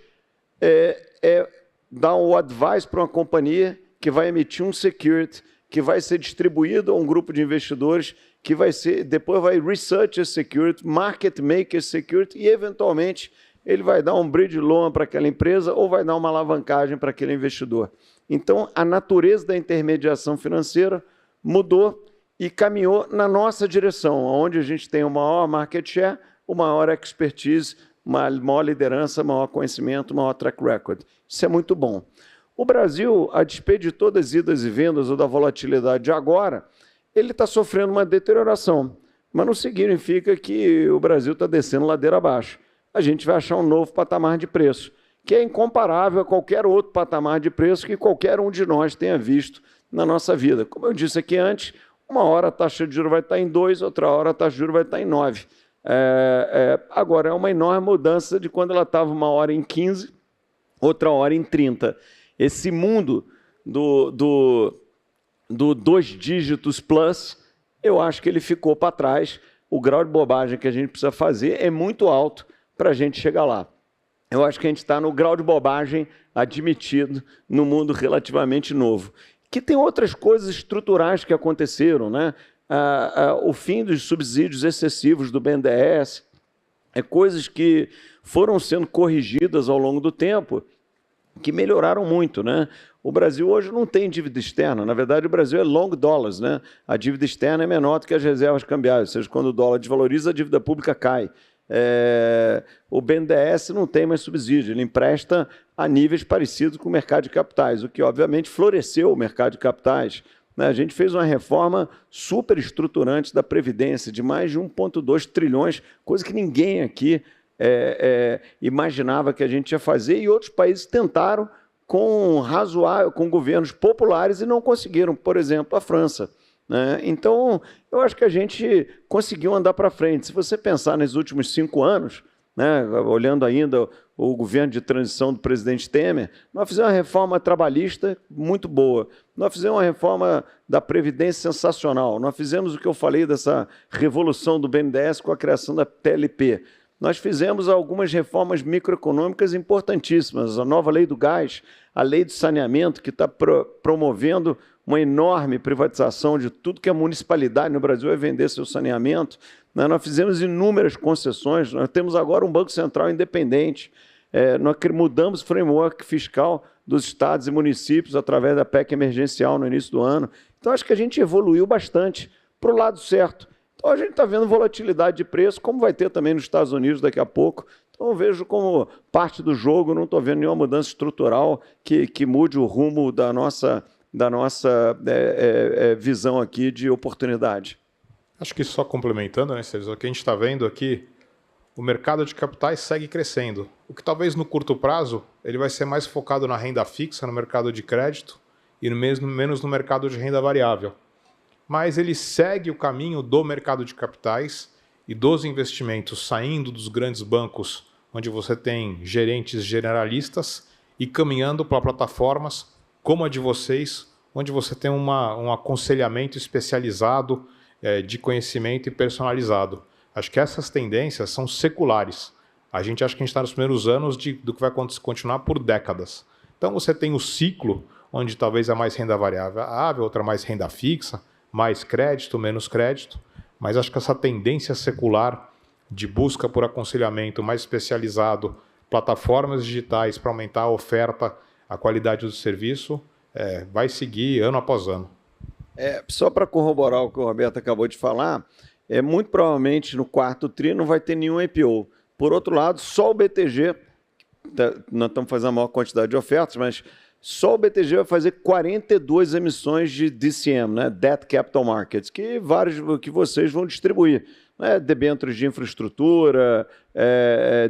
dar um advice para uma companhia que vai emitir um security, que vai ser distribuído a um grupo de investidores, que vai ser, depois vai research esse security, market make esse security e, eventualmente, ele vai dar um bridge loan para aquela empresa ou vai dar uma alavancagem para aquele investidor. Então, a natureza da intermediação financeira mudou e caminhou na nossa direção, onde a gente tem o maior market share, o maior expertise, maior liderança, maior conhecimento, maior track record. Isso é muito bom. O Brasil, a despeito de todas as idas e vindas ou da volatilidade de agora, ele está sofrendo uma deterioração, mas não significa que o Brasil está descendo ladeira abaixo. A gente vai achar um novo patamar de preço, que é incomparável a qualquer outro patamar de preço que qualquer um de nós tenha visto na nossa vida. Como eu disse aqui antes, uma hora a taxa de juros vai estar em 2, outra hora a taxa de juros vai estar em 9. Agora, é uma enorme mudança de quando ela estava uma hora em 15, outra hora em 30. Esse mundo do 2 dígitos plus, eu acho que ele ficou para trás. O grau de bobagem que a gente precisa fazer é muito alto para a gente chegar lá. Eu acho que a gente está no grau de bobagem admitido no mundo relativamente novo. Que tem outras coisas estruturais que aconteceram, né? O fim dos subsídios excessivos do BNDES, coisas que foram sendo corrigidas ao longo do tempo, que melhoraram muito, né? O Brasil hoje não tem dívida externa. Na verdade, o Brasil é long dollars, né? A dívida externa é menor do que as reservas cambiais, ou seja, quando o dólar desvaloriza, a dívida pública cai. O BNDES não tem mais subsídio, ele empresta a níveis parecidos com o mercado de capitais, o que, obviamente, floresceu o mercado de capitais. A gente fez uma reforma super estruturante da Previdência, de mais de 1,2 trilhões, coisa que ninguém aqui imaginava que a gente ia fazer, e outros países tentaram com governos populares e não conseguiram, por exemplo, a França. Então, eu acho que a gente conseguiu andar para frente. Se você pensar nos últimos 5 anos, né, olhando ainda o governo de transição do presidente Temer, nós fizemos uma reforma trabalhista muito boa, nós fizemos uma reforma da Previdência sensacional, nós fizemos o que eu falei dessa revolução do BNDES com a criação da TLP, nós fizemos algumas reformas microeconômicas importantíssimas, a nova lei do gás, a lei do saneamento, que está promovendo uma enorme privatização de tudo que a municipalidade no Brasil vai vender seu saneamento. Nós fizemos inúmeras concessões, nós temos agora um Banco Central independente, nós mudamos o framework fiscal dos estados e municípios através da PEC emergencial no início do ano. Então, acho que a gente evoluiu bastante para o lado certo. Então, a gente está vendo volatilidade de preço, como vai ter também nos Estados Unidos daqui a pouco. Então, eu vejo como parte do jogo, não estou vendo nenhuma mudança estrutural que mude o rumo da nossa visão aqui de oportunidade. Acho que só complementando, né, Sérgio, o que a gente está vendo aqui, o mercado de capitais segue crescendo. O que talvez no curto prazo ele vai ser mais focado na renda fixa, no mercado de crédito, e menos no mercado de renda variável. Mas ele segue o caminho do mercado de capitais e dos investimentos saindo dos grandes bancos, onde você tem gerentes generalistas, e caminhando para plataformas como a de vocês, onde você tem um aconselhamento especializado, de conhecimento e personalizado. Acho que essas tendências são seculares. A gente acha que a gente está nos primeiros anos do que vai continuar por décadas. Então você tem o ciclo, onde talvez é mais renda variável, outra mais renda fixa, mais crédito, menos crédito, mas acho que essa tendência secular de busca por aconselhamento mais especializado, plataformas digitais para aumentar a oferta, a qualidade do serviço, vai seguir ano após ano. Só para corroborar o que o Roberto acabou de falar, muito provavelmente no quarto tri não vai ter nenhum IPO. Por outro lado, só o BTG, nós estamos fazendo a maior quantidade de ofertas, mas só o BTG vai fazer 42 emissões de DCM, né? Debt Capital Markets, que vocês vão distribuir. Debêntures de infraestrutura,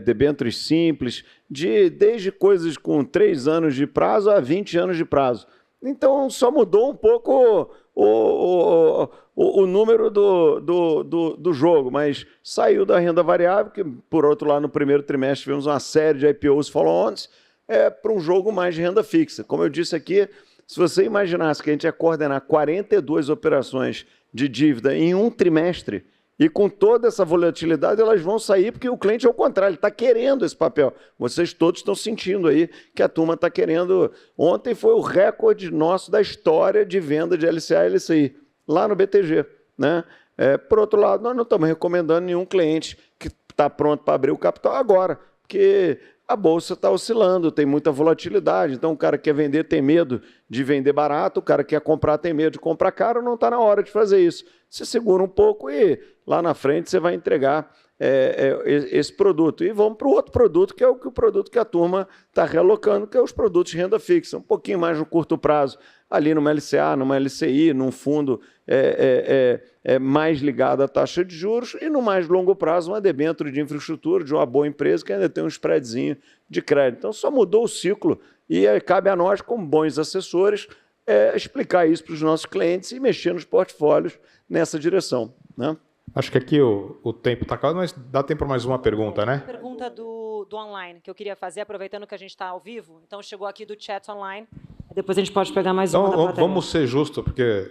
debêntures simples, desde coisas com 3 anos de prazo a 20 anos de prazo. Então, só mudou um pouco o número do jogo, mas saiu da renda variável, que, por outro lado, no primeiro trimestre tivemos uma série de IPOs follow-ons, para um jogo mais de renda fixa. Como eu disse aqui, se você imaginasse que a gente ia coordenar 42 operações de dívida em um trimestre, E com toda essa volatilidade, elas vão sair, porque o cliente, ao contrário, ele está querendo esse papel. Vocês todos estão sentindo aí que a turma está querendo. Ontem foi o recorde nosso da história de venda de LCA e LCI, lá no BTG, né? Por outro lado, nós não estamos recomendando nenhum cliente que está pronto para abrir o capital agora, porque a bolsa está oscilando, tem muita volatilidade. Então, o cara que quer vender tem medo de vender barato, o cara que quer comprar tem medo de comprar caro, não está na hora de fazer isso. Você segura um pouco e lá na frente você vai entregar esse produto. E vamos para o outro produto, que é o produto que a turma está realocando, que é os produtos de renda fixa, um pouquinho mais no curto prazo, ali numa LCA, numa LCI, num fundo mais ligado à taxa de juros, e no mais longo prazo, uma debênture de infraestrutura de uma boa empresa que ainda tem um spreadzinho de crédito. Então, só mudou o ciclo e cabe a nós, como bons assessores, explicar isso para os nossos clientes e mexer nos portfólios nessa direção, né? Acho que aqui o tempo está acabando, mas dá tempo para mais uma pergunta, né? Pergunta do online que eu queria fazer, aproveitando que a gente está ao vivo. Então, chegou aqui do chat online. Depois a gente pode pegar mais uma da Então, plateia. vamos ser justos, porque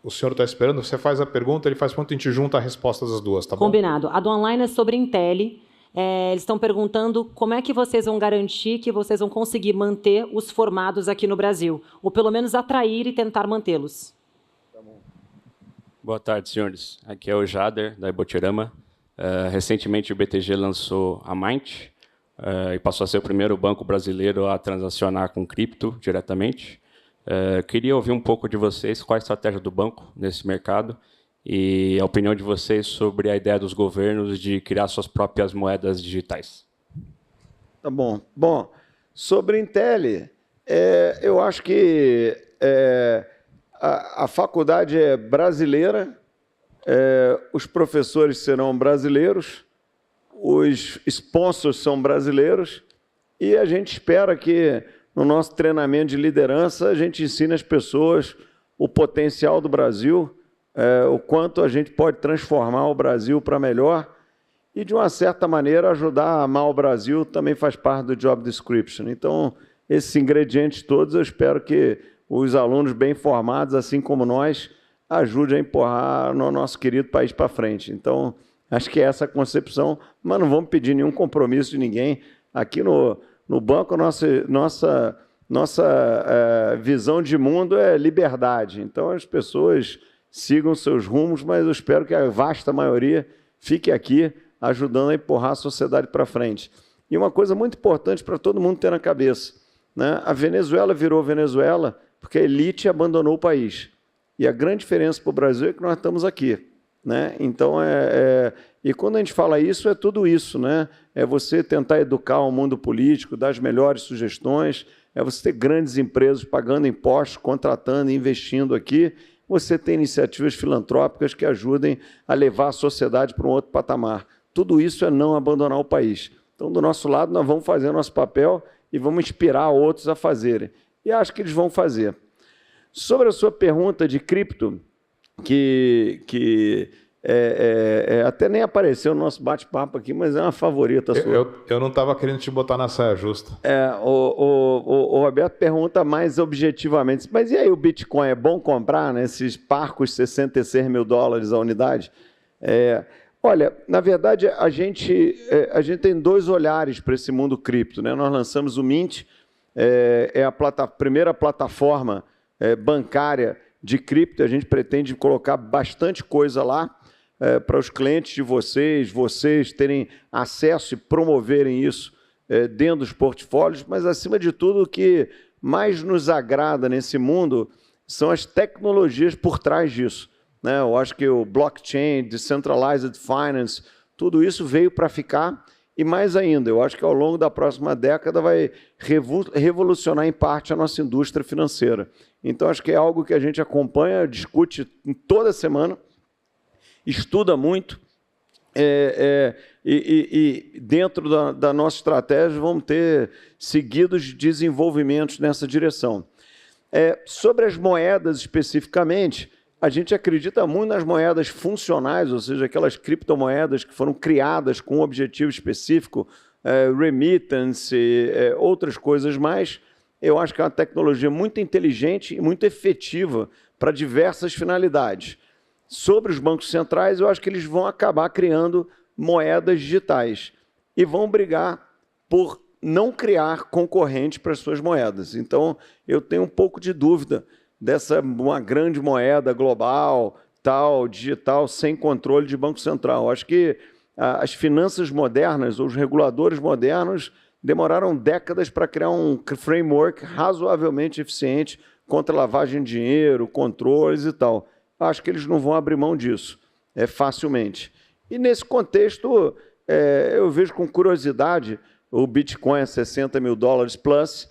o senhor está esperando. Você faz a pergunta, ele faz a pergunta, a gente junta a resposta das duas, tá bom? Combinado. A do online é sobre Intel. Eles estão perguntando como é que vocês vão garantir que vocês vão conseguir manter os formados aqui no Brasil, ou pelo menos atrair e tentar mantê-los. Boa tarde, senhores. Aqui é o Jader, da Ibotirama. Recentemente, o BTG lançou a Mint e passou a ser o primeiro banco brasileiro a transacionar com cripto diretamente. Queria ouvir um pouco de vocês qual a estratégia do banco nesse mercado e a opinião de vocês sobre a ideia dos governos de criar suas próprias moedas digitais. Tá bom. Bom, sobre Intel, eu acho que a faculdade é brasileira, os professores serão brasileiros, os sponsors são brasileiros, e a gente espera que, no nosso treinamento de liderança, a gente ensine às pessoas o potencial do Brasil, o quanto a gente pode transformar o Brasil para melhor, e, de uma certa maneira, ajudar a amar o Brasil também faz parte do job description. Então, esses ingredientes todos, eu espero que os alunos bem formados, assim como nós, ajudem a empurrar o nosso querido país para frente. Então, acho que é essa a concepção, mas não vamos pedir nenhum compromisso de ninguém. Aqui no banco, nossa visão de mundo é liberdade. Então, as pessoas sigam seus rumos, mas eu espero que a vasta maioria fique aqui, ajudando a empurrar a sociedade para frente. E uma coisa muito importante para todo mundo ter na cabeça, né? A Venezuela virou Venezuela porque a elite abandonou o país. E a grande diferença para o Brasil é que nós estamos aqui, né? Então, e quando a gente fala isso, é tudo isso, né? É você tentar educar o mundo político, dar as melhores sugestões, é você ter grandes empresas pagando impostos, contratando e investindo aqui, você ter iniciativas filantrópicas que ajudem a levar a sociedade para um outro patamar. Tudo isso é não abandonar o país. Então, do nosso lado, nós vamos fazer o nosso papel e vamos inspirar outros a fazerem. E acho que eles vão fazer. Sobre a sua pergunta de cripto, que até nem apareceu no nosso bate-papo aqui, mas é uma favorita sua. Eu não estava querendo te botar na saia justa. O Roberto pergunta mais objetivamente, mas e aí o Bitcoin, é bom comprar nesses parcos $66 mil a unidade? Olha, na verdade, a gente tem dois olhares para esse mundo cripto, né? Nós lançamos o Mint, a primeira plataforma bancária de cripto. A gente pretende colocar bastante coisa lá para os clientes de vocês terem acesso e promoverem isso dentro dos portfólios, mas, acima de tudo, o que mais nos agrada nesse mundo são as tecnologias por trás disso, né? Eu acho que o blockchain, decentralized finance, tudo isso veio para ficar. E mais ainda, eu acho que ao longo da próxima década vai revolucionar em parte a nossa indústria financeira. Então, acho que é algo que a gente acompanha, discute toda semana, estuda muito, e dentro da nossa estratégia vamos ter seguidos desenvolvimentos nessa direção. Sobre as moedas especificamente, a gente acredita muito nas moedas funcionais, ou seja, aquelas criptomoedas que foram criadas com um objetivo específico, remittance, outras coisas mais. Eu acho que é uma tecnologia muito inteligente e muito efetiva para diversas finalidades. sobre os bancos centrais, eu acho que eles vão acabar criando moedas digitais e vão brigar por não criar concorrente para as suas moedas. Então, eu tenho um pouco de dúvida dessa uma grande moeda global, tal, digital, sem controle de Banco Central. Eu acho que as finanças modernas, os reguladores modernos, demoraram décadas para criar um framework razoavelmente eficiente contra lavagem de dinheiro, controles e tal. Acho que eles não vão abrir mão disso facilmente. E, nesse contexto, eu vejo com curiosidade o Bitcoin a $60 mil plus.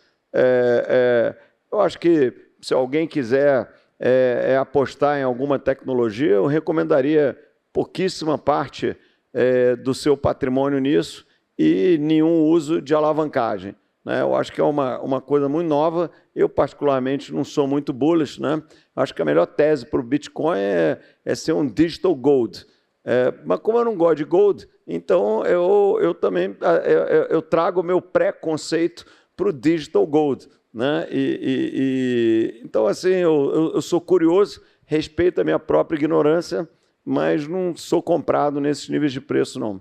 Eu acho que, se alguém quiser apostar em alguma tecnologia, eu recomendaria pouquíssima parte do seu patrimônio nisso e nenhum uso de alavancagem, né? Eu acho que é uma coisa muito nova. Eu, particularmente, não sou muito bullish, né? Acho que a melhor tese para o Bitcoin é ser um digital gold. Mas como eu não gosto de gold, então eu também eu trago o meu preconceito para o digital gold, né? Então, assim, eu sou curioso, respeito a minha própria ignorância, mas não sou comprado nesses níveis de preço, não.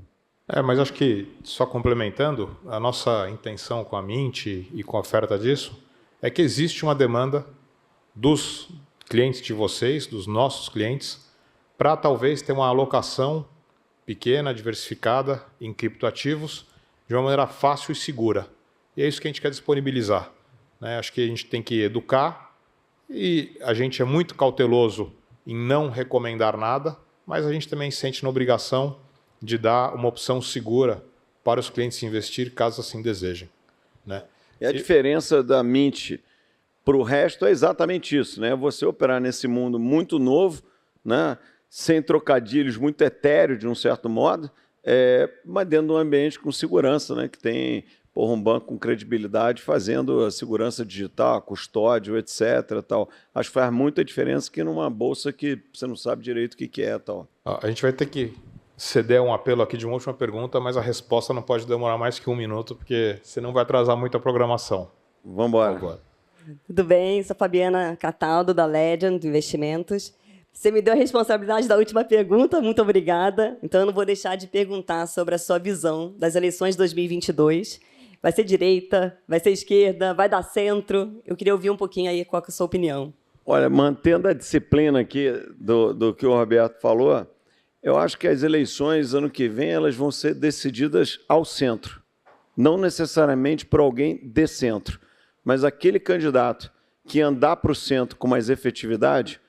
Mas acho que, só complementando, a nossa intenção com a Mint e com a oferta disso é que existe uma demanda dos clientes de vocês, dos nossos clientes, para talvez ter uma alocação pequena, diversificada em criptoativos de uma maneira fácil e segura. E é isso que a gente quer disponibilizar, né? Acho que a gente tem que educar e a gente é muito cauteloso em não recomendar nada, mas a gente também sente na obrigação de dar uma opção segura para os clientes investir, caso assim desejem, né? E a diferença da Mint para o resto é exatamente isso, né? Você operar nesse mundo muito novo, né? Sem trocadilhos, muito etéreo de um certo modo, mas dentro de um ambiente com segurança, né? Que tem um banco com credibilidade fazendo a segurança digital, custódio, etc. Tal. Acho que faz muita diferença que numa bolsa que você não sabe direito o que é. Tal. A gente vai ter que ceder um apelo aqui de uma última pergunta, mas a resposta não pode demorar mais que 1 minuto, porque senão vai atrasar muito a programação. Vamos embora. Tudo bem, sou Fabiana Cataldo, da Legend Investimentos. Você me deu a responsabilidade da última pergunta, muito obrigada. Então, eu não vou deixar de perguntar sobre a sua visão das eleições de 2022. Vai ser direita, vai ser esquerda, vai dar centro? Eu queria ouvir um pouquinho aí qual é a sua opinião. Olha, mantendo a disciplina aqui do que o Roberto falou, eu acho que as eleições, ano que vem, elas vão ser decididas ao centro. Não necessariamente por alguém de centro, mas aquele candidato que andar para o centro com mais efetividade,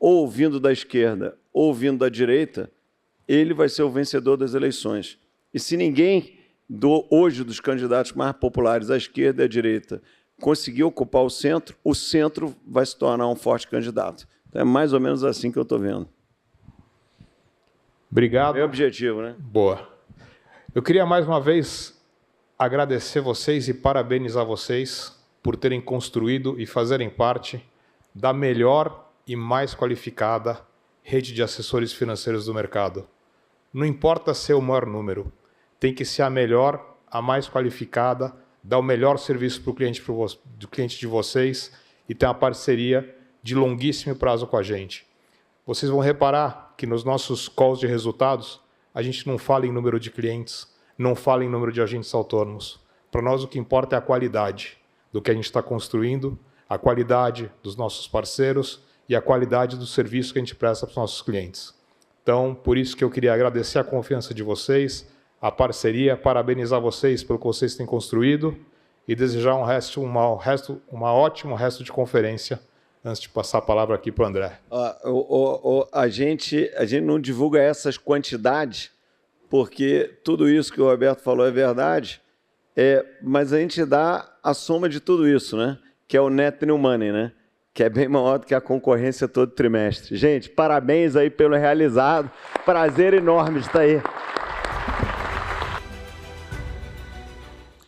ou vindo da esquerda ou vindo da direita, ele vai ser o vencedor das eleições. E se ninguém, hoje, dos candidatos mais populares à esquerda e à direita, conseguir ocupar o centro vai se tornar um forte candidato. Então, é mais ou menos assim que eu estou vendo. Obrigado. Meu objetivo, né? Boa. Eu queria, mais uma vez, agradecer vocês e parabenizar vocês por terem construído e fazerem parte da melhor e mais qualificada rede de assessores financeiros do mercado. Não importa ser o maior número, tem que ser a melhor, a mais qualificada, dar o melhor serviço para o cliente de vocês e ter uma parceria de longuíssimo prazo com a gente. Vocês vão reparar que nos nossos calls de resultados, a gente não fala em número de clientes, não fala em número de agentes autônomos. Para nós, o que importa é a qualidade do que a gente está construindo, a qualidade dos nossos parceiros e a qualidade do serviço que a gente presta para os nossos clientes. Então, por isso que eu queria agradecer a confiança de vocês, a parceria, parabenizar vocês pelo que vocês têm construído e desejar uma ótimo resto de conferência antes de passar a palavra aqui para o André. A gente não divulga essas quantidades, porque tudo isso que o Roberto falou é verdade, mas a gente dá a soma de tudo isso, né? Que é o net new money, né? Que é bem maior do que a concorrência todo trimestre. Gente, parabéns aí pelo realizado. Prazer enorme de estar aí.